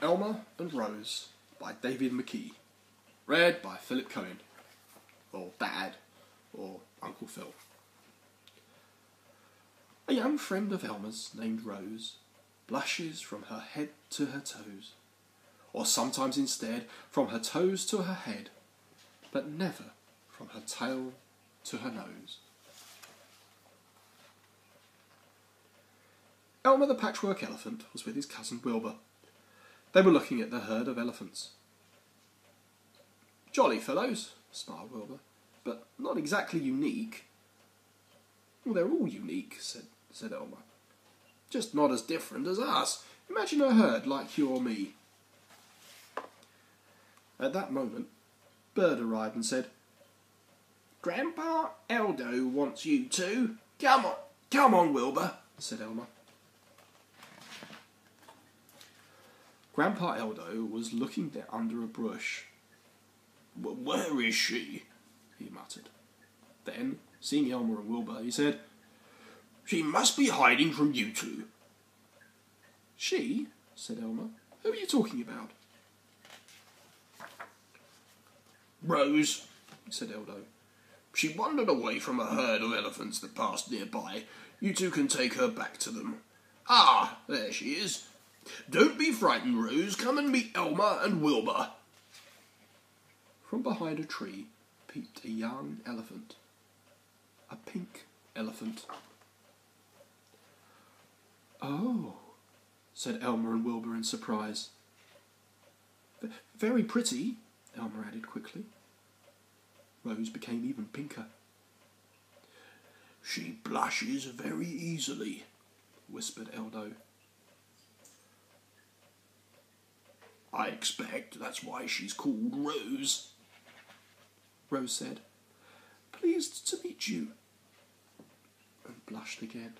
Elmer and Rose by David McKee. Read by Philip Cohen, or Dad, or Uncle Phil. A young friend of Elmer's named Rose blushes from her head to her toes, or sometimes instead from her toes to her head, but never from her tail to her nose. Elmer the Patchwork Elephant was with his cousin Wilbur. They were looking at the herd of elephants. "Jolly fellows," smiled Wilbur, "but not exactly unique." "Well, they're all unique," said Elmer. "Just not as different as us. Imagine a herd like you or me." At that moment, Bird arrived and said, "Grandpa Eldo wants you too. Come on, Wilbur," said Elmer. Grandpa Eldo was looking there under a bush. "Where is she?" he muttered. Then, seeing Elmer and Wilbur, he said, "She must be hiding from you two." "She?" said Elmer. "Who are you talking about?" "Rose," said Eldo. "She wandered away from a herd of elephants that passed nearby. You two can take her back to them. Ah, there she is. Don't be frightened, Rose. Come and meet Elmer and Wilbur." From behind a tree peeped a young elephant. A pink elephant. "Oh," said Elmer and Wilbur in surprise. "Very pretty," Elmer added quickly. Rose became even pinker. "She blushes very easily," whispered Eldo. "I expect that's why she's called Rose," Rose said. "Pleased to meet you," and blushed again.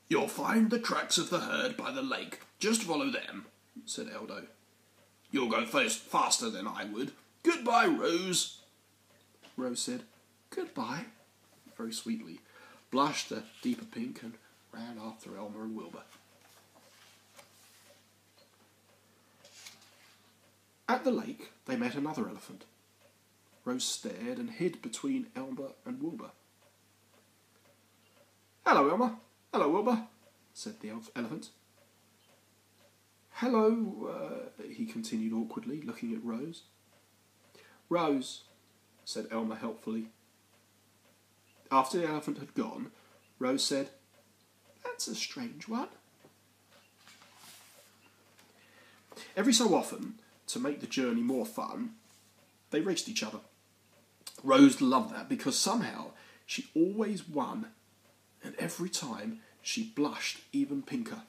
"You'll find the tracks of the herd by the lake. Just follow them," said Eldo. "You'll go faster than I would. Goodbye, Rose." Rose said, "Goodbye," very sweetly, blushed a deeper pink, and ran after Elmer and Wilbur. At the lake, they met another elephant. Rose stared and hid between Elmer and Wilbur. "Hello, Elmer. Hello, Wilbur," said the elephant. "Hello," he continued awkwardly, looking at Rose. "Rose," said Elmer helpfully. After the elephant had gone, Rose said, "That's a strange one." Every so often, to make the journey more fun, they raced each other. Rose loved that because somehow she always won, and every time she blushed even pinker.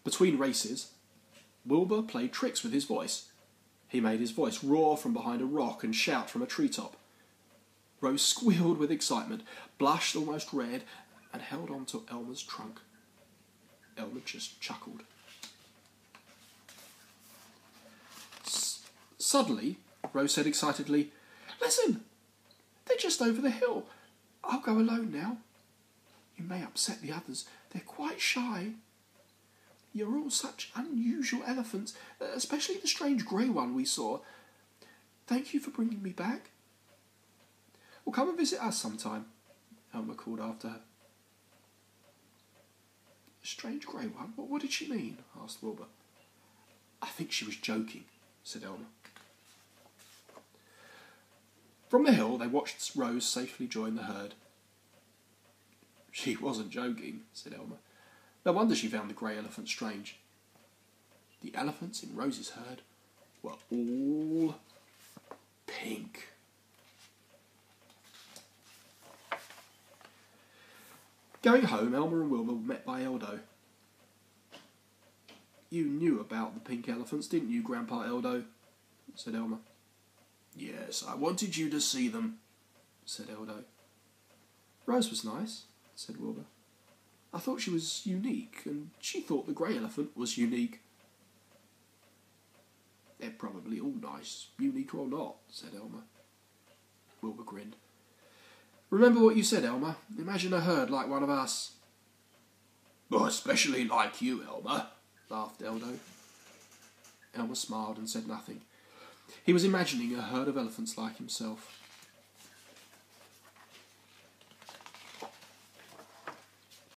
Between races, Wilbur played tricks with his voice. He made his voice roar from behind a rock and shout from a treetop. Rose squealed with excitement, blushed almost red, and held on to Elmer's trunk. Elmer just chuckled. Suddenly, Rose said excitedly, "Listen! They're just over the hill. I'll go alone now. You may upset the others. They're quite shy. You're all such unusual elephants, especially the strange grey one we saw. Thank you for bringing me back." "Well, come and visit us sometime," Elmer called after her. "A strange grey one? What did she mean?" asked Wilbur. "I think she was joking," said Elmer. From the hill, they watched Rose safely join the herd. "She wasn't joking," said Elmer. "No wonder she found the grey elephant strange." The elephants in Rose's herd were all pink. Going home, Elmer and Wilbur were met by Eldo. "You knew about the pink elephants, didn't you, Grandpa Eldo?" said Elmer. "Yes, I wanted you to see them," said Eldo. "Rose was nice," said Wilbur. "I thought she was unique, and she thought the grey elephant was unique." "They're probably all nice, unique or not," said Elmer. Wilbur grinned. "Remember what you said, Elmer. Imagine a herd like one of us." "I especially like you, Elmer," laughed Eldo. Elmer smiled and said nothing. He was imagining a herd of elephants like himself.